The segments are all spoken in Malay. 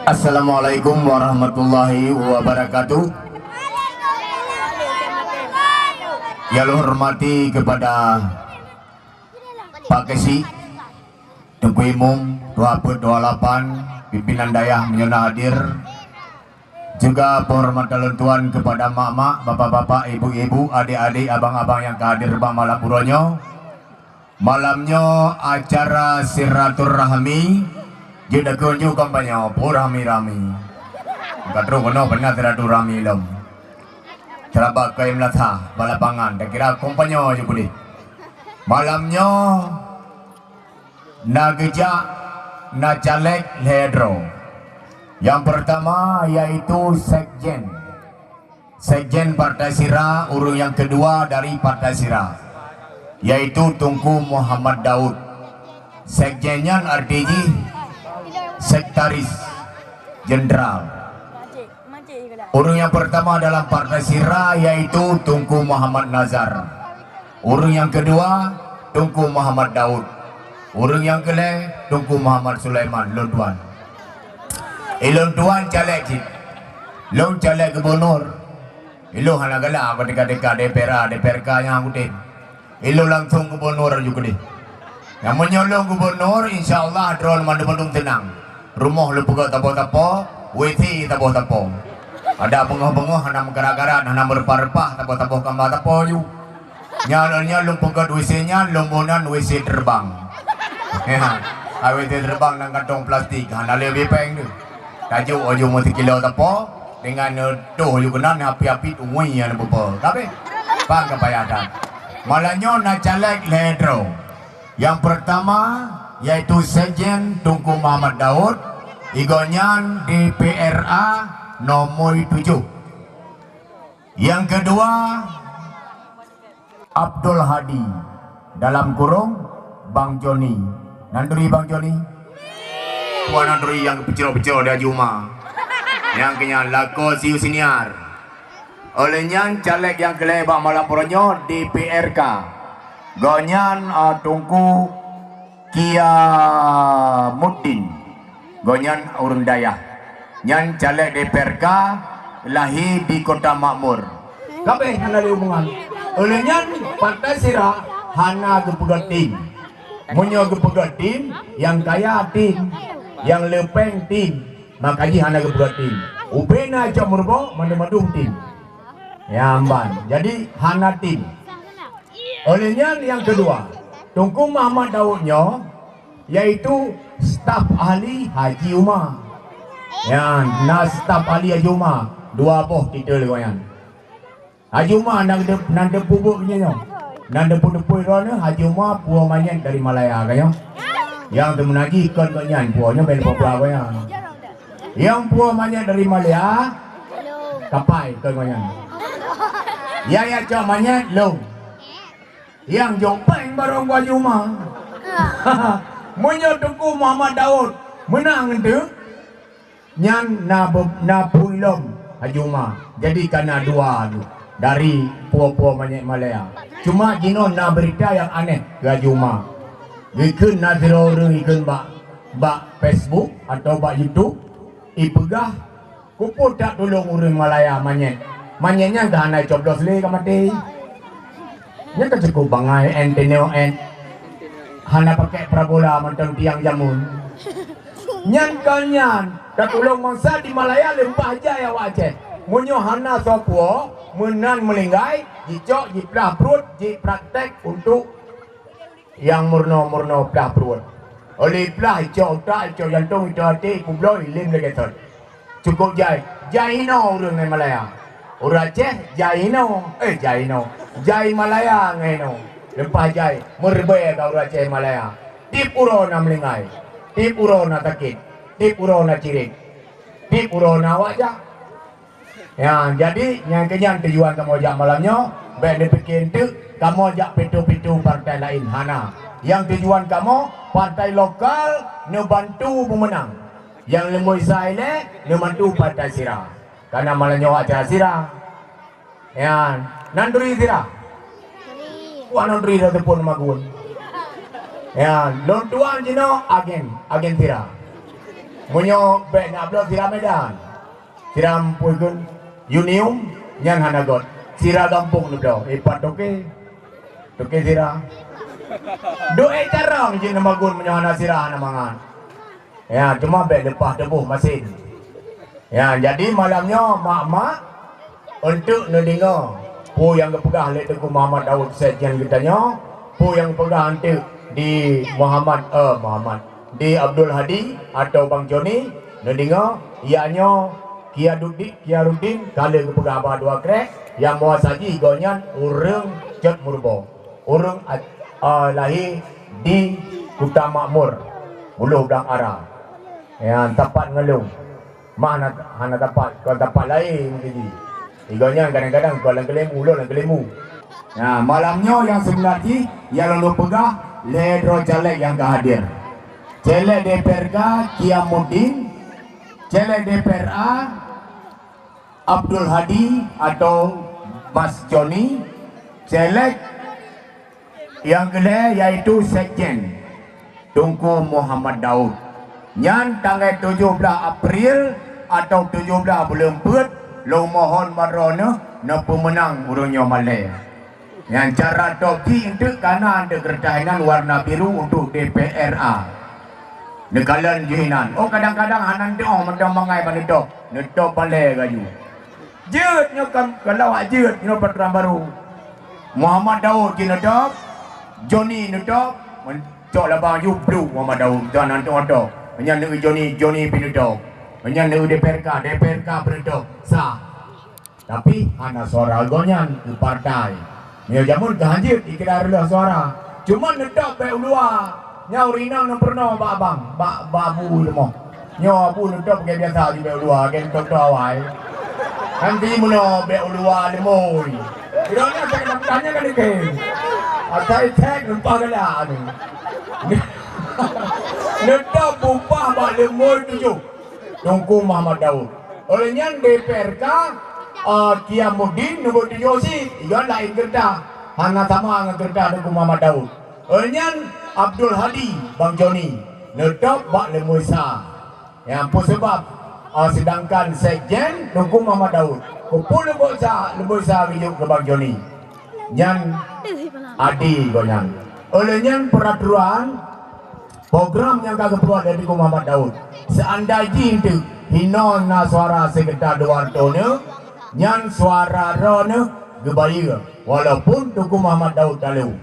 Assalamualaikum warahmatullahi wabarakatuh. Yang hormati kepada Pak Kesi, Tengku Imum 28, pimpinan dayah menyona hadir. Juga penghormatan tuan kepada mak-mak, bapak-bapak, ibu-ibu, adik-adik, abang-abang yang hadir pada malam buronyo. Malamnya acara silaturahmi. Jadi kunjung kampanye pur rami-rami. Katru kono benar silaturahmi lom. Terabak kaim latha balapangan. Tak kira kampanye je boleh. Malamnya nagejak najalek ledro. Yang pertama yaitu sekjen. Sekjen Partai Sira, urung yang kedua dari Partai Sira, yaitu Tunku Muhammad Daud. Sekjennya RDJ, Sekretaris Jenderal. Urung yang pertama dalam Partai Sira yaitu Tunku Muhammad Nazar. Urung yang kedua Tunku Muhammad Daud. Urung yang kele Tunku Muhammad Sulaiman Lontuan. Lontuan caleg cik. Long caleg gubernur. Ilo hanagala ketika DPRK yang akutin. Ilo langsung gubernur juga deh. Yang menyolong gubernur insyaallah drone mandung tenang. Rumah lu buka tapo-tapo, WC tapo-tapo. Ada bengah-bengah, hana gara-gara, hana berparpah, tapo-tapo kambah tapo ju. Nyalanya lu buka WC-nya, lombonan WC terbang. Ya, WC terbang dengan kantong plastik, hana lebih peng tu. Tajuk ojo mesti kilo tapo, dengan doh ju kena api-api umui yang lupa. Tapi, bang kepayadan. Malahnya nak caleg ledro. Yang pertama yaitu Sekjen Tunku Muhammad Daud, igonyan DPRA nomor 7. Yang kedua Abdul Hadi, dalam kurung Bang Joni. Nanduri Bang Joni? Puan nanduri yang pecero-pecero dia Juma. Yang kenyang lako siu siniar. Olehnya caleg yang kelebak malam puronyo DPRK. Gonyan Tunku Kiamuddin, gonyan urang dayah. Nyan caleg DPRK lahir di Kota Makmur. Kabeh hana hubungan. Olehnya Partai Sira hana gepegat tim. Munyo gepegat tim, yang kaya tim, yang lepeng tim, makanya hana gepegat tim. Ubena aja murbo mandung tim. Ya amban. Jadi hana tim. Olehnya yang kedua, Tunku Muhammad Daudnya yaitu staf ahli Haji Umar. Ya, na staf ahli Haji Umar dua boh kita lewayan. Haji Umar nak depubuknya nyo. Nak depu-depu rona Haji Umar puang manyan dari Malaya kayo. Yang temenaji ikon kanyan puangnya ben popla kayo. Yang puang manyan dari Malaya kapai kanyan. Ya cak manyan long. Yang jopeng barang Haji Umar. Munyo Tunku Muhammad Daud menang itu nyan na pulom Haji Umar. Jadi karena dua tu dari puak-puak banyak Malaya. Cuma jino na berita yang aneh ke Haji Umar. Ikun na orang ikun bak Facebook atau bak YouTube. Ipegah kuput tak tolong orang Malaya manyet. Manyetnya dah naik coblos le ke mati. Nya kan cukup bangai enteneo hana pakai prabola macam tiang jamun. Nyan kanyan katulong mangsa di Malaya lempah aja ya wajah. Munyo hana sopo menan melinggai jicok jiplah perut jipraktek untuk yang murno plah perut. Oleh plah jicok tak jicok jantung itu hati kublo ilim lagi tot. Cukup jaino orang di Malaya. Orang Aceh jaino Jai Malaya ngeno. Lempah jai merbe kau Aceh Malaya. Di puro na melingai. Di puro na takit. Di puro na cirik. Di puro na wajah. Ya, jadi yang kenyan tujuan kamu ajak malamnya, baik dipikir itu kamu ajak pitu-pitu partai lain hana. Yang tujuan kamu partai lokal ngebantu pemenang. Yang lemui saya ngebantu Partai Sira. Karena malamnya acara Sira. Ya, nanduri Sira. Nanduri dah tepun magun. Ya, lontuan jino agen Sira. Munyo be nak blok siram medan. Siram puikun unium yang hanagot. Sira gampung tu dah. Epat toke. Toke sira. Doa carang je nama gun menyohana sira namangan. Ya, cuma be lepas tebuh mesin. Ya, jadi malamnya mak-mak untuk ngedengar pu yang kepegah oleh Tengku Muhammad Daud Sejen kitanya, pu yang pegah nanti di Muhammad di Abdul Hadi atau Bang Joni ngedengar ianya Kiaruddin kala kepegah abah dua krek yang bawa saji gonyan urang Jod Murbo. Urang lahir di Kuta Makmur, Buluh Belang Ara. Yang tempat ngelung. Mana hana tempat lain begini. Iganya kadang-kadang kalau kelemu, ulo lang kelemu. Nah, malamnya yang sebenarnya yang lalu pegah Ledro Jalek yang kehadir. Celek DPRK Kiamuddin, Celek DPRA Abdul Hadi atau Mas Joni, Celek yang kedua yaitu Sekjen Tengku Muhammad Daud. Yang tanggal 17 April atau 17 bulan Pet, lo mohon marona na pemenang urungnya Malay. Yang cara topi itu karena ada kertahinan warna biru untuk DPRA. Nekalan jihinan. Oh kadang-kadang hanan dia macam mangai pada netok Malay kayu. Jeutnya kalau jeut nyo Perturan Baru. Muhammad Daud netok, Joni netok, mencok labang jublu Muhammad Daud dan nanti otok. Menyana Joni pinudok. Menyana DPRK pinudok. Sah. Tapi anak suara gonyan ke partai. Nya jamun kehanjir dikira adalah suara. Cuma nedok baik luar. Nya urinang nak pernah babang, babu lemo. Nya abu nedok pakai biasa di baik luar, kan tok awai. Nanti muno baik luar lemo. Kiranya saya nak tanya kan ke. Asai tek lupa kala ni. Nedok bupah bak lemo tujuh. Tengku Muhammad Daud. Olehnya DPRK Kiamuddin nombor 7 si ia lain kerja hana sama dengan kerja Tengku Muhammad Daud. Olehnya Abdul Hadi Bang Joni nedok bak lemuisa. Yang pun sebab sedangkan Sekjen Tengku Muhammad Daud kumpul lemuisa hidup ke Bang Joni. Yang Adi goyang. Olehnya peraturan program yang kagak keluar dari Tengku Muhammad Daud. Seandainya itu hinon na suara sekitar Duarto ne, nyan suara rone gebaya. Walaupun Tengku Muhammad Daud talu,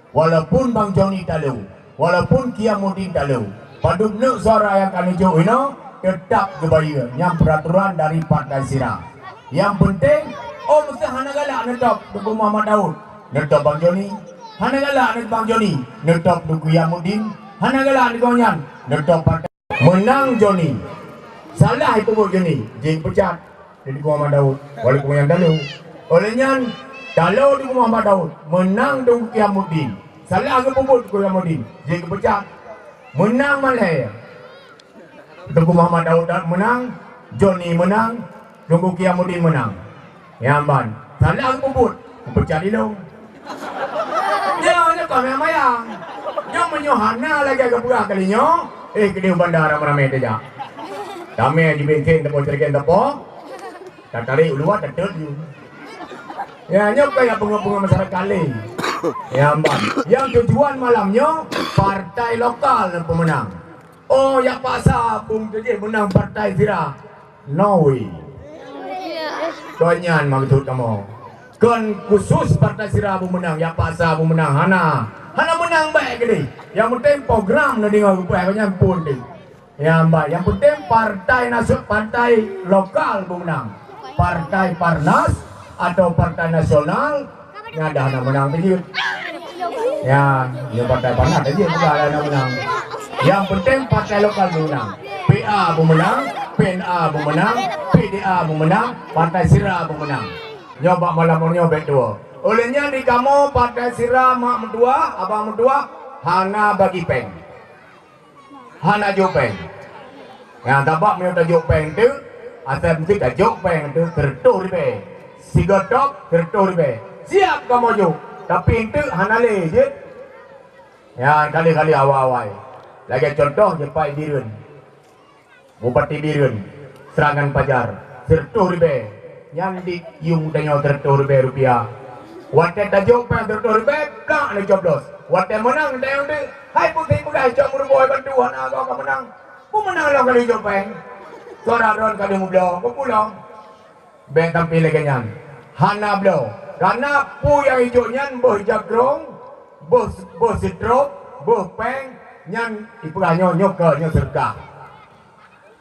walaupun Bang Joni talu, walaupun Kiamuddin talu, padubne suara yang kami jauh ini tetap gebaya. Yang peraturan dari Partai Sira. Yang penting, mesti hana galak netop Tengku Muhammad Daud, netop Bang Joni, hana galak netop Bang Joni, netop Tengku Kiamuddin, hana galak netop netop Partai. Menang Joni. Salah itu buat Joni. Jing pecat. Jadi Muhammad Daud. Walaupun yang dalu. Olehnya kalau di Muhammad Daud menang Tengku Kiamuddin. Salah ke puput Kiamuddin. Jing pecat. Menang Malay. Tengku Muhammad Daud menang. Joni menang. Tengku Kiamuddin menang. Yamban. Salah ke puput. Pecat dulu. Dia kami yang mayang. Dia menyohana lagi ke pegah kalinya. Kedua bandara meramai saja. Kami di bensin tepo cerken tepo. Tak tarik luar tak terju. Ya nyok kayak bunga-bunga masyarakat kali. Ya mbak. Yang tujuan malamnya partai lokal yang pemenang. Oh yang pasal pun jadi menang partai Sira. No way. Konyan maksud kamu. Kon khusus partai Sira pemenang. Yang pasal pemenang hana menang baik ke ni. Yang penting program nak dengar rupiah banyak pun ni. Yang penting partai lokal pemenang. Partai Parnas atau Partai Nasional yang ada nak menang tadi. Ya Partai Parnas tadi juga ada nak menang. Yang penting partai lokal pemenang. PA pemenang, PNA pemenang, PDA pemenang, Partai Sira pemenang. Nyoba malam nyoba dua. Olehnya di kamu Partai Sira mak mentua, abang mentua, hana bagi peng, hana jopeng. Yang tabak punya tajuk peng tu, asal mesti tajuk peng tu kertuh ribe, sigotok kertuh ribe. Siap kamu juk, tapi itu hana le je. Yang kali-kali awal-awal. Lagi contoh jepai dirun. Bupati Birun, Serangan Pajar, Sertuh Ribe, yang di yung danyo Sertuh Ribe rupiah. Wadah tajuk pen Sertuh Ribe, plak le coblos. Wadah menang danyo de, hai putih pegai cok meruboy bantu anak kau menang. Pu menang lo kali cok pen. Suara ron kali mublo, ku pulang. Ben tampil lagi nyan. Hana blo. Karena pu yang hijau nyan boh jagrong, boh sitrop, boh peng, nyan ipulah nyok ke nyok serkah.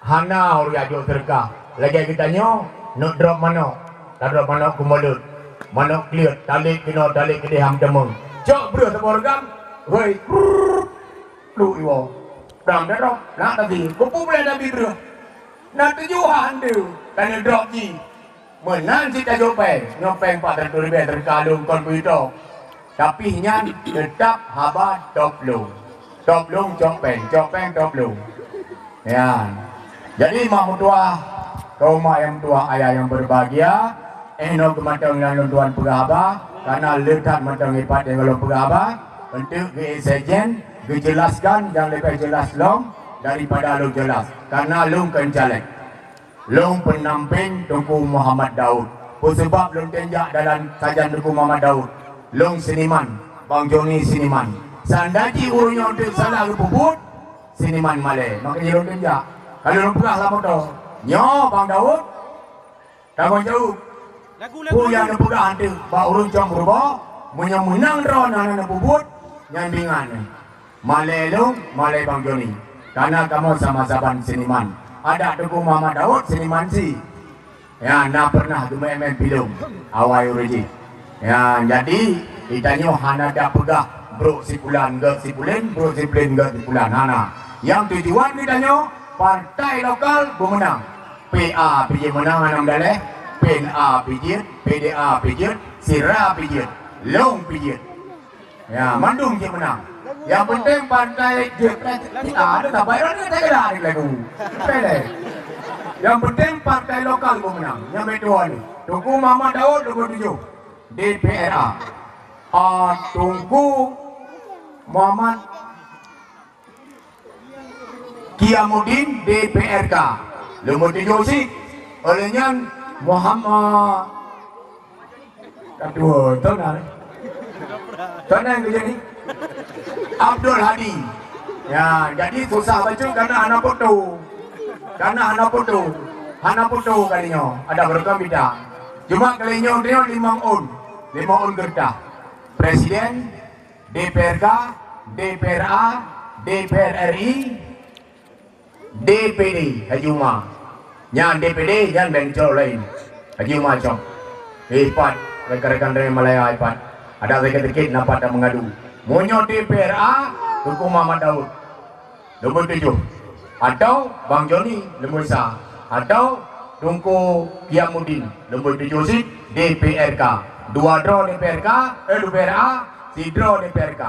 Hana ori ajo serkah. Lagi kita nyok, nak drop mana? Tak drop mana kumalut. Mana clear, talik kena talik ke ham demeng. Cok bro seborgam, woi. Lu iwo. Dam drop, nak tadi. Kupu boleh nabi bro. Nak tujuan tu, tanya drop ji. Menang kita nyopeng Pak Tertulis terkalung komputer. Tapi nyan tetap haba top long copeng top long. Ya. Jadi mak mutua, kaum mak yang tua ayah yang berbahagia, eno kematang yang tuan pegaba, karena letak matang ipat yang kalau pegaba, untuk sejen, dijelaskan yang lebih jelas long daripada long jelas, karena long kencalek. Long penamping Tunku Muhammad Daud. Sebab long tenjak dalam sajan Tunku Muhammad Daud. Long seniman, Bang Joni seniman. Sandaji urunya untuk salah kepuput, seniman Malay. Makanya long tenjak. Kalau long pegah lama tu, nyo Bang Daud, tanggung jauh. Puya nak pegah nanti, Pak urun jam berubah, menang ron anak puput, nyambingan. Malay long, Malay Bang Joni. Karena kamu sama-sama seniman. Ada Tunku Muhammad Daud seniman si. Ya, nak pernah tu main film awal origin. Ya, jadi ditanya hana dak pegah bro sipulan ke sipulin, bro sipulin ke sipulan hana. Yang tujuan ditanya partai lokal pemenang. PA PJ menang anam daleh, PNA PJ, PDA PJ, Sira PJ, Long PJ. Ya, mandung je menang. Yang penting partai kita ada tak bayar ni tak ada lagu. Pelek. Yang penting partai lokal menang. Yang kedua ni, Tunku Muhammad Daud 27 DPRA. Tunku Muhammad Kiamuddin DPRK. Lumut 7 sih. Olehnya Muhammad kedua tuan yang kerja ni Abdul Hadi. Ya, jadi susah baca karena anak foto. Anak foto kalinya ada berkam bidang. Cuma kalinya dia 5 on gerdah. Presiden, DPRK, DPRA, DPR RI, DPD Haji Umar. Yang DPD jangan bencol lain. Haji Umar cok. Hebat rekan-rekan dari Malaya hebat. Ada sedikit nampak dan mengadu. Monyo DPRA Tunku Muhammad Daud nombor 7 atau Bang Joni nombor 1 atau Tunku Kiamuddin nombor 7 si DPRK 2 draw DPRK DPRA si draw DPRK